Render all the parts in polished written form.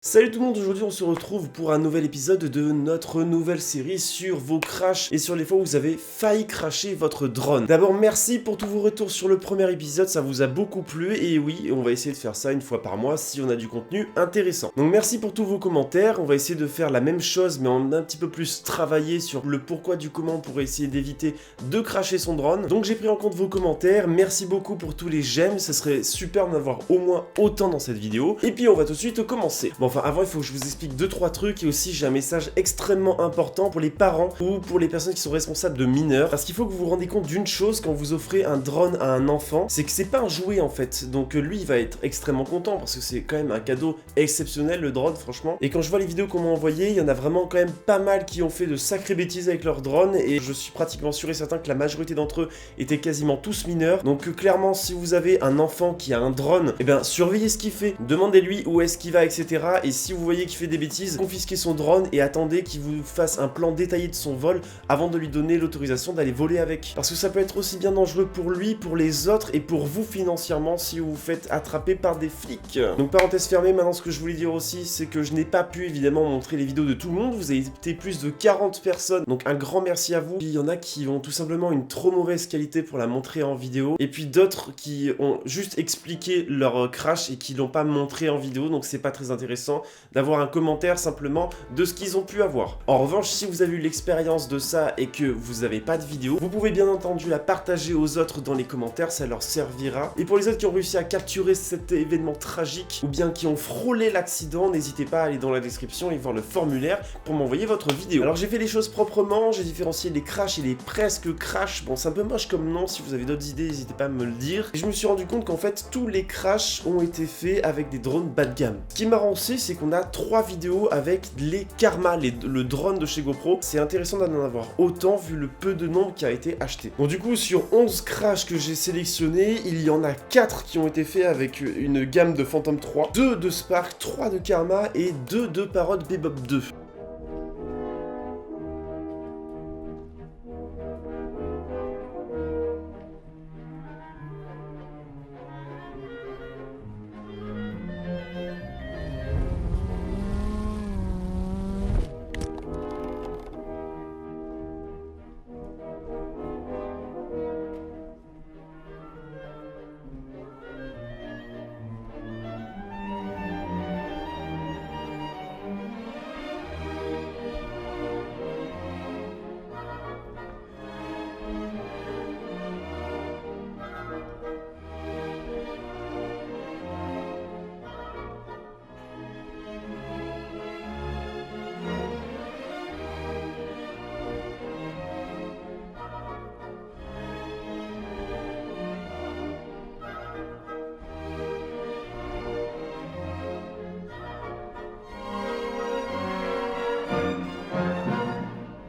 Salut tout le monde, aujourd'hui on se retrouve pour un nouvel épisode de notre nouvelle série sur vos crashs et sur les fois où vous avez failli crasher votre drone. D'abord merci pour tous vos retours sur le premier épisode, ça vous a beaucoup plu et oui, on va essayer de faire ça une fois par mois si on a du contenu intéressant. Donc merci pour tous vos commentaires, on va essayer de faire la même chose mais en un petit peu plus travaillé sur le pourquoi du comment pour essayer d'éviter de crasher son drone. Donc j'ai pris en compte vos commentaires, merci beaucoup pour tous les j'aime, ça serait super d'en avoir au moins autant dans cette vidéo. Et puis on va tout de suite commencer. Bon, enfin avant il faut que je vous explique 2-3 trucs et aussi j'ai un message extrêmement important pour les parents ou pour les personnes qui sont responsables de mineurs, parce qu'il faut que vous vous rendez compte d'une chose quand vous offrez un drone à un enfant, c'est que c'est pas un jouet en fait, donc lui il va être extrêmement content parce que c'est quand même un cadeau exceptionnel le drone franchement. Et quand je vois les vidéos qu'on m'a envoyées, il y en a vraiment quand même pas mal qui ont fait de sacrées bêtises avec leur drone et je suis pratiquement sûr et certain que la majorité d'entre eux étaient quasiment tous mineurs. Donc clairement si vous avez un enfant qui a un drone, et bien surveillez ce qu'il fait, demandez-lui où est-ce qu'il va, etc. Et si vous voyez qu'il fait des bêtises, confisquez son drone et attendez qu'il vous fasse un plan détaillé de son vol avant de lui donner l'autorisation d'aller voler avec. Parce que ça peut être aussi bien dangereux pour lui, pour les autres et pour vous financièrement si vous vous faites attraper par des flics. Donc parenthèse fermée, maintenant ce que je voulais dire aussi, c'est que je n'ai pas pu évidemment montrer les vidéos de tout le monde, vous avez été plus de 40 personnes, donc un grand merci à vous. Il y en a qui ont tout simplement une trop mauvaise qualité pour la montrer en vidéo, et puis d'autres qui ont juste expliqué leur crash et qui l'ont pas montré en vidéo, donc c'est pas très intéressant d'avoir un commentaire simplement de ce qu'ils ont pu avoir. En revanche, si vous avez eu l'expérience de ça et que vous n'avez pas de vidéo, vous pouvez bien entendu la partager aux autres dans les commentaires, ça leur servira. Et pour les autres qui ont réussi à capturer cet événement tragique ou bien qui ont frôlé l'accident, n'hésitez pas à aller dans la description et voir le formulaire pour m'envoyer votre vidéo. Alors j'ai fait les choses proprement, j'ai différencié les crashs et les presque crashs. Bon, c'est un peu moche comme nom, si vous avez d'autres idées, n'hésitez pas à me le dire. Et je me suis rendu compte qu'en fait, tous les crashs ont été faits avec des drones bas de gamme. Ce qui est marrant aussi, c'est qu'on a 3 vidéos avec les Karma, le drone de chez GoPro. C'est intéressant d'en avoir autant vu le peu de nombre qui a été acheté. Bon, du coup, sur 11 crashs que j'ai sélectionnés, il y en a 4 qui ont été faits avec une gamme de Phantom 3, 2 de Spark, 3 de Karma et 2 de Parrot Bebop 2.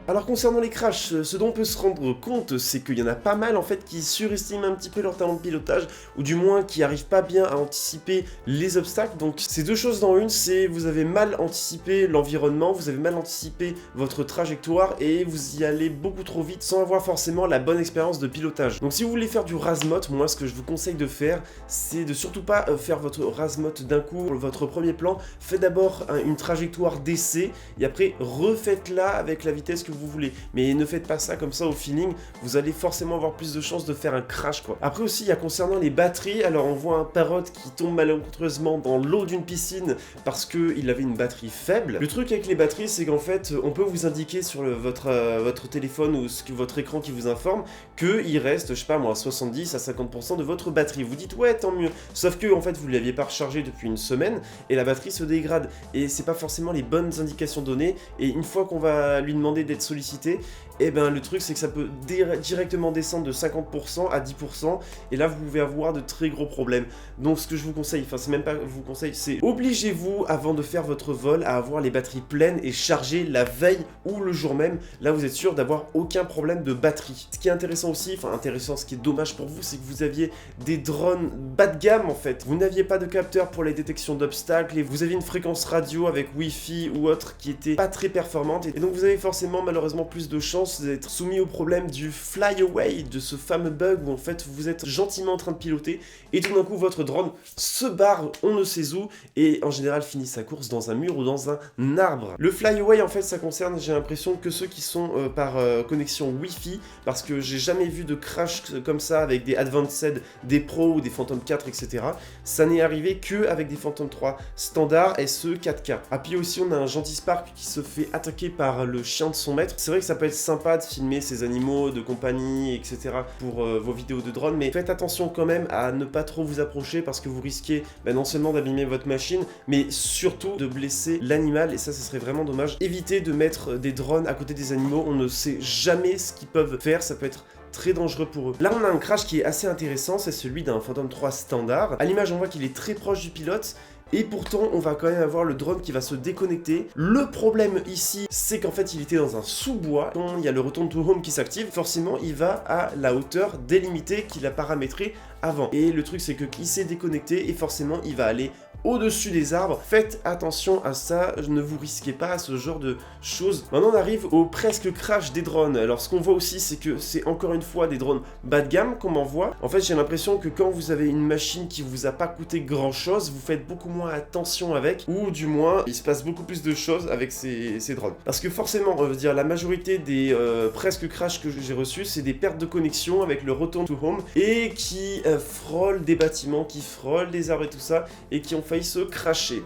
Alors concernant les crashs, ce dont on peut se rendre compte, c'est qu'il y en a pas mal en fait qui surestiment un petit peu leur talent de pilotage, ou du moins qui n'arrivent pas bien à anticiper les obstacles. Donc c'est deux choses dans une, c'est vous avez mal anticipé l'environnement, vous avez mal anticipé votre trajectoire et vous y allez beaucoup trop vite sans avoir forcément la bonne expérience de pilotage. Donc si vous voulez faire du Razmot, moi ce que je vous conseille de faire, c'est de surtout pas faire votre Razmot d'un coup, votre premier plan, faites d'abord une trajectoire d'essai et après refaites-la avec la vitesse que vous voulez, mais ne faites pas ça comme ça au feeling, vous allez forcément avoir plus de chances de faire un crash quoi. Après aussi il y a concernant les batteries, alors on voit un Parrot qui tombe malencontreusement dans l'eau d'une piscine parce qu'il avait une batterie faible. Le truc avec les batteries c'est qu'en fait on peut vous indiquer sur votre téléphone ou votre écran qui vous informe qu'il reste, je sais pas moi, 70 à 50% de votre batterie. Vous dites ouais tant mieux, sauf que en fait vous ne l'aviez pas rechargé depuis une semaine et la batterie se dégrade et c'est pas forcément les bonnes indications données, et une fois qu'on va lui demander d'être sollicité, et ben le truc c'est que ça peut directement descendre de 50% à 10% et là vous pouvez avoir de très gros problèmes. Donc ce que je vous conseille, enfin c'est même pas vous conseille, c'est obligez-vous avant de faire votre vol à avoir les batteries pleines et chargées la veille ou le jour même. Là vous êtes sûr d'avoir aucun problème de batterie. Ce qui est intéressant aussi, enfin intéressant, ce qui est dommage pour vous, c'est que vous aviez des drones bas de gamme en fait. Vous n'aviez pas de capteur pour les détections d'obstacles et vous aviez une fréquence radio avec Wi-Fi ou autre qui était pas très performante et donc vous avez forcément malheureusement plus de chances chance d'être soumis au problème du fly away, de ce fameux bug où en fait vous êtes gentiment en train de piloter et tout d'un coup votre drone se barre on ne sait où et en général finit sa course dans un mur ou dans un arbre. Le fly away en fait ça concerne, j'ai l'impression, que ceux qui sont par connexion Wi-Fi, parce que j'ai jamais vu de crash comme ça avec des Advanced, des Pro ou des Phantom 4 etc. Ça n'est arrivé que avec des Phantom 3 standard et ce 4K. Ah puis aussi on a un gentil Spark qui se fait attaquer par le chien de son maître. C'est vrai que ça peut être sympa de filmer ces animaux de compagnie etc. pour vos vidéos de drone, mais faites attention quand même à ne pas trop vous approcher parce que vous risquez non seulement d'abîmer votre machine, mais surtout de blesser l'animal et ça serait vraiment dommage. Évitez de mettre des drones à côté des animaux, on ne sait jamais ce qu'ils peuvent faire, ça peut être très dangereux pour eux. Là on a un crash qui est assez intéressant, c'est celui d'un Phantom 3 standard. À l'image on voit qu'il est très proche du pilote, et pourtant on va quand même avoir le drone qui va se déconnecter. Le problème ici c'est qu'en fait il était dans un sous-bois. Quand il y a le Return to Home qui s'active, forcément il va à la hauteur délimitée qu'il a paramétrée avant. Et le truc c'est qu'il s'est déconnecté et forcément il va aller au-dessus des arbres. Faites attention à ça, ne vous risquez pas à ce genre de choses. Maintenant on arrive au presque crash des drones. Alors ce qu'on voit aussi c'est que c'est encore une fois des drones bas de gamme qu'on m'envoie. En fait j'ai l'impression que quand vous avez une machine qui vous a pas coûté grand chose, vous faites beaucoup moins attention avec, ou du moins il se passe beaucoup plus de choses avec ces drones. Parce que forcément, on veut dire la majorité des presque crash que j'ai reçus, c'est des pertes de connexion avec le Return to Home et qui frôlent des bâtiments, qui frôlent des arbres et tout ça, et qui ont failli se crasher.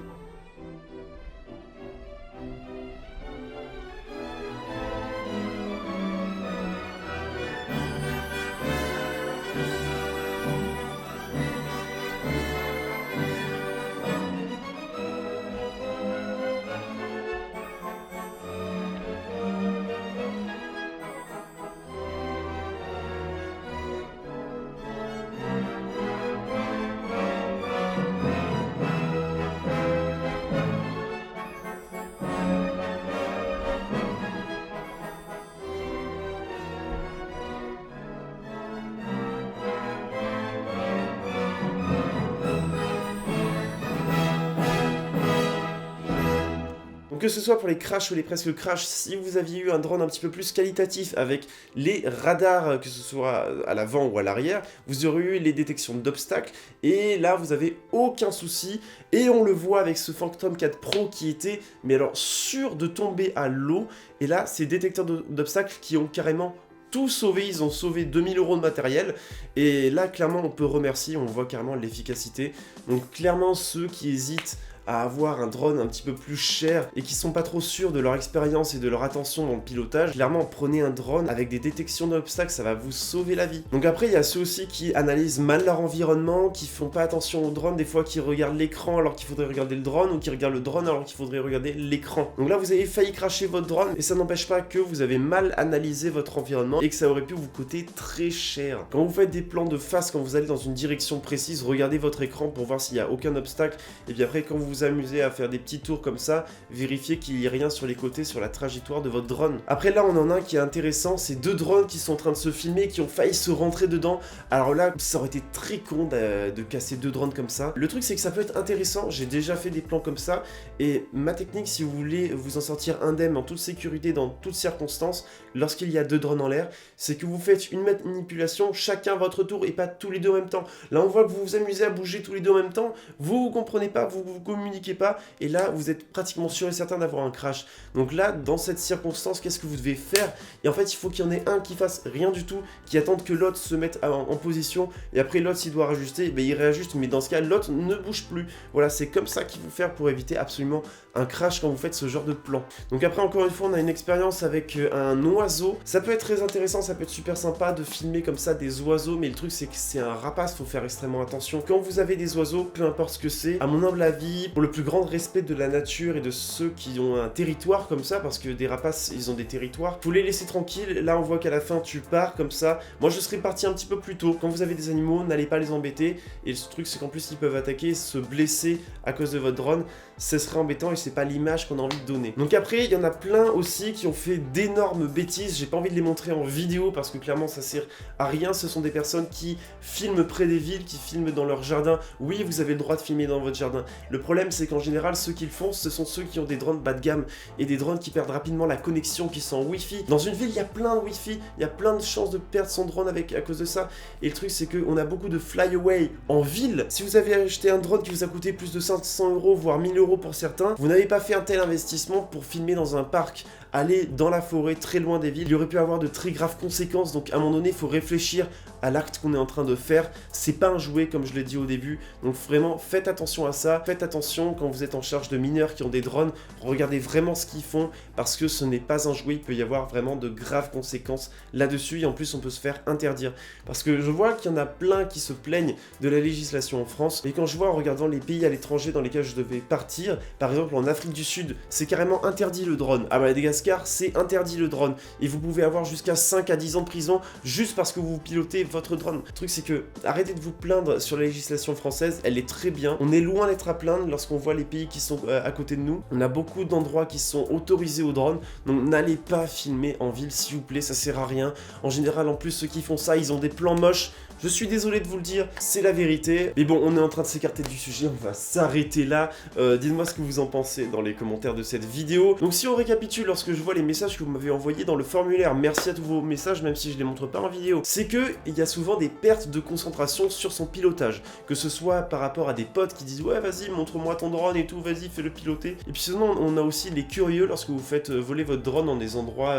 Donc que ce soit pour les crashs ou les presque crashs, si vous aviez eu un drone un petit peu plus qualitatif avec les radars, que ce soit à l'avant ou à l'arrière, vous aurez eu les détections d'obstacles, et là vous avez aucun souci, et on le voit avec ce Phantom 4 Pro qui était, mais alors sûr de tomber à l'eau, et là ces détecteurs d'obstacles qui ont carrément tout sauvé, ils ont sauvé 2000 € de matériel, et là clairement on peut remercier, on voit carrément l'efficacité. Donc clairement ceux qui hésitent à avoir un drone un petit peu plus cher et qui sont pas trop sûrs de leur expérience et de leur attention dans le pilotage, clairement prenez un drone avec des détections d'obstacles, ça va vous sauver la vie. Donc après il y a ceux aussi qui analysent mal leur environnement, qui font pas attention au drone, des fois qui regardent l'écran alors qu'il faudrait regarder le drone, ou qui regardent le drone alors qu'il faudrait regarder l'écran. Donc là vous avez failli crasher votre drone, et ça n'empêche pas que vous avez mal analysé votre environnement et que ça aurait pu vous coûter très cher. Quand vous faites des plans de face, quand vous allez dans une direction précise, regardez votre écran pour voir s'il n'y a aucun obstacle, et puis après quand vous vous amusez à faire des petits tours comme ça, vérifiez qu'il n'y ait rien sur les côtés, sur la trajectoire de votre drone. Après là on en a un qui est intéressant, c'est deux drones qui sont en train de se filmer, qui ont failli se rentrer dedans. Alors là ça aurait été très con de casser deux drones comme ça. Le truc c'est que ça peut être intéressant, j'ai déjà fait des plans comme ça, et ma technique, si vous voulez vous en sortir indemne en toute sécurité, dans toutes circonstances, lorsqu'il y a deux drones en l'air, c'est que vous faites une manipulation chacun à votre tour et pas tous les deux en même temps. Là on voit que vous vous amusez à bouger tous les deux en même temps, vous comprenez pas, vous communiquez pas, et là vous êtes pratiquement sûr et certain d'avoir un crash. Donc là dans cette circonstance, qu'est-ce que vous devez faire? Et en fait il faut qu'il y en ait un qui fasse rien du tout, qui attende que l'autre se mette en position, et après l'autre s'il doit rajuster, il réajuste, mais dans ce cas l'autre ne bouge plus. Voilà, c'est comme ça qu'il faut faire pour éviter absolument un crash quand vous faites ce genre de plan. Donc après encore une fois on a une expérience avec un oiseau, ça peut être très intéressant, ça peut être super sympa de filmer comme ça des oiseaux, mais le truc c'est que c'est un rapace, faut faire extrêmement attention. Quand vous avez des oiseaux, peu importe ce que c'est, à mon humble avis, pour le plus grand respect de la nature et de ceux qui ont un territoire comme ça, parce que des rapaces ils ont des territoires, faut les laisser tranquilles. Là on voit qu'à la fin tu pars comme ça, moi je serais parti un petit peu plus tôt. Quand vous avez des animaux, n'allez pas les embêter, et le truc c'est qu'en plus ils peuvent attaquer, se blesser à cause de votre drone, ce serait embêtant et c'est pas l'image qu'on a envie de donner. Donc après il y en a plein aussi qui ont fait d'énormes bêtises, j'ai pas envie de les montrer en vidéo parce que clairement ça sert à rien. Ce sont des personnes qui filment près des villes, qui filment dans leur jardin. Oui vous avez le droit de filmer dans votre jardin, le problème problème, c'est qu'en général, ceux qui le font, ce sont ceux qui ont des drones bas de gamme et des drones qui perdent rapidement la connexion, qui sont en Wi-Fi. Dans une ville, il y a plein de Wi-Fi, il y a plein de chances de perdre son drone à cause de ça. Et le truc, c'est qu'on a beaucoup de fly-away en ville. Si vous avez acheté un drone qui vous a coûté plus de 500 €, voire 1000 € pour certains, vous n'avez pas fait un tel investissement pour filmer dans un parc, aller dans la forêt, très loin des villes. Il aurait pu avoir de très graves conséquences, donc à un moment donné, il faut réfléchir à l'acte qu'on est en train de faire. C'est pas un jouet, comme je l'ai dit au début, donc vraiment, faites attention à ça. Faites attention quand vous êtes en charge de mineurs qui ont des drones, regardez vraiment ce qu'ils font, parce que ce n'est pas un jouet, il peut y avoir vraiment de graves conséquences là-dessus, et en plus, on peut se faire interdire. Parce que je vois qu'il y en a plein qui se plaignent de la législation en France, et quand je vois en regardant les pays à l'étranger dans lesquels je devais partir, par exemple en Afrique du Sud, c'est carrément interdit le drone. À Madagascar, c'est interdit le drone, et vous pouvez avoir jusqu'à 5 à 10 ans de prison juste parce que vous pilotez votre drone. Le truc, c'est que arrêtez de vous plaindre sur la législation française, elle est très bien. On est loin d'être à plaindre lorsqu'on voit les pays qui sont à côté de nous. On a beaucoup d'endroits qui sont autorisés au drone, donc n'allez pas filmer en ville, s'il vous plaît, ça sert à rien. En général, en plus, ceux qui font ça, ils ont des plans moches. Je suis désolé de vous le dire, c'est la vérité. Mais bon, on est en train de s'écarter du sujet, on va s'arrêter là. Dites-moi ce que vous en pensez dans les commentaires de cette vidéo. Donc si on récapitule, lorsque je vois les messages que vous m'avez envoyés dans le formulaire, merci à tous vos messages, même si je les montre pas en vidéo, c'est que il y a souvent des pertes de concentration sur son pilotage. Que ce soit par rapport à des potes qui disent « Ouais, vas-y, montre-moi ton drone et tout, vas-y, fais-le piloter ». Et puis sinon, on a aussi les curieux, lorsque vous faites voler votre drone dans des endroits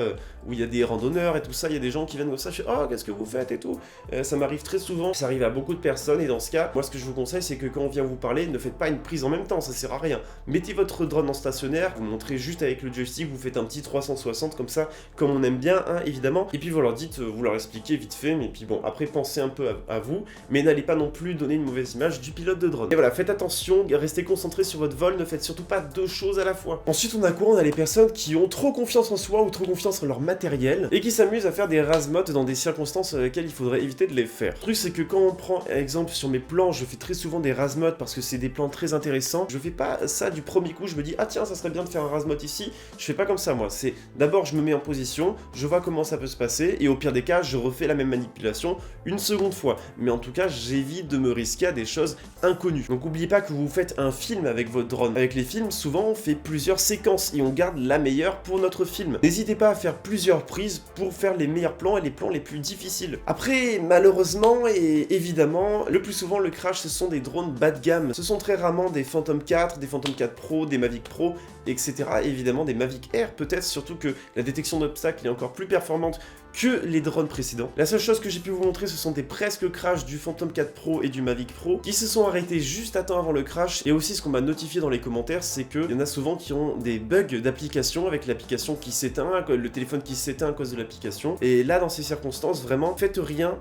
où il y a des randonneurs et tout ça, il y a des gens qui viennent comme ça, je fais « Oh, qu'est-ce que vous faites ?» et tout. Ça m'arrive très souvent, ça arrive à beaucoup de personnes, et dans ce cas, moi ce que je vous conseille, c'est que quand on vient vous parler, ne faites pas une prise en même temps, ça sert à rien. Mettez votre drone en stationnaire, vous montrez juste avec le joystick, vous faites un petit 360 comme ça, comme on aime bien, hein, évidemment, et puis vous leur dites, vous leur expliquez vite fait, mais puis bon, après pensez un peu à vous, mais n'allez pas non plus donner une mauvaise image du pilote de drone. Et voilà, faites attention, restez concentré sur votre vol, ne faites surtout pas deux choses à la fois. Ensuite, on a quoi? On a les personnes qui ont trop confiance en soi ou trop confiance en leur matériel, et qui s'amusent à faire des razmotes dans des circonstances dans lesquelles il faudrait éviter de les faire. Le truc, c'est que quand on prend exemple sur mes plans, je fais très souvent des razmotes parce que c'est des plans très intéressants. Je fais pas ça du premier coup, je me dis ah tiens, ça serait bien de faire un razmote ici. Je fais pas comme ça moi, c'est d'abord je me mets en position, je vois comment ça peut se passer, et au pire des cas, je refais la même manipulation une seconde fois. Mais en tout cas, j'évite de me risquer à des choses inconnues. Donc n'oubliez pas que vous faites un film avec votre drone. Avec les films, souvent on fait plusieurs séquences et on garde la meilleure pour notre film. N'hésitez pas à faire plusieurs prises pour faire les meilleurs plans et les plans les plus difficiles. Après, malheureusement et évidemment, le plus souvent le crash, ce sont des drones bas de gamme. Ce sont très rarement des Phantom 4, des Phantom 4 Pro, des Mavic Pro, etc. Et évidemment des Mavic Air, peut-être, surtout que la détection d'obstacles est encore plus performante que les drones précédents. La seule chose que j'ai pu vous montrer, ce sont des presque crash du Phantom 4 Pro et du Mavic Pro qui se sont arrêtés juste à temps avant le crash. Et aussi ce qu'on m'a notifié dans les commentaires, c'est qu'il y en a souvent qui ont des bugs d'application, avec l'application qui s'éteint, le téléphone qui s'éteint à cause de l'application. Et là, dans ces circonstances, vraiment, faites rien.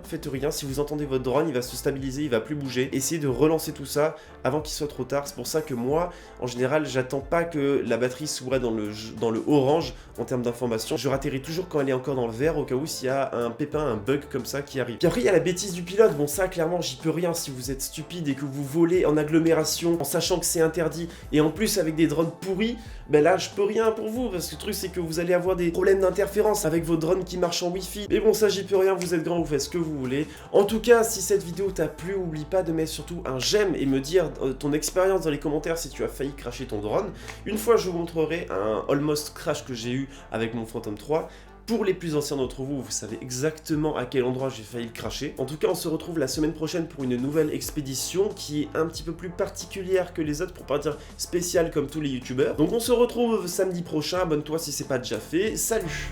Si vous entendez votre drone, il va se stabiliser, il va plus bouger. Essayez de relancer tout ça avant qu'il soit trop tard. C'est pour ça que moi, en général, j'attends pas que la batterie soit dans le orange en termes d'information. Je ratterris toujours quand elle est encore dans le vert, au cas où s'il y a un pépin, un bug comme ça qui arrive. Puis après, il y a la bêtise du pilote. Bon, ça, clairement, j'y peux rien si vous êtes stupide et que vous volez en agglomération en sachant que c'est interdit, et en plus avec des drones pourris, ben là, je peux rien pour vous, parce que le truc, c'est que vous allez avoir des problèmes d'interférence avec vos drones qui marchent en Wi-Fi. Mais bon, ça, j'y peux rien, vous êtes grand, vous faites ce que vous voulez. En tout cas, si cette vidéo t'a plu, oublie pas de mettre surtout un j'aime et me dire ton expérience dans les commentaires si tu as failli crasher ton drone. Une fois, je vous montrerai un almost crash que j'ai eu avec mon Phantom 3. Pour les plus anciens d'entre vous, vous savez exactement à quel endroit j'ai failli le cracher. En tout cas, on se retrouve la semaine prochaine pour une nouvelle expédition qui est un petit peu plus particulière que les autres, pour pas dire spéciale comme tous les youtubeurs. Donc on se retrouve samedi prochain, abonne-toi si c'est pas déjà fait, salut!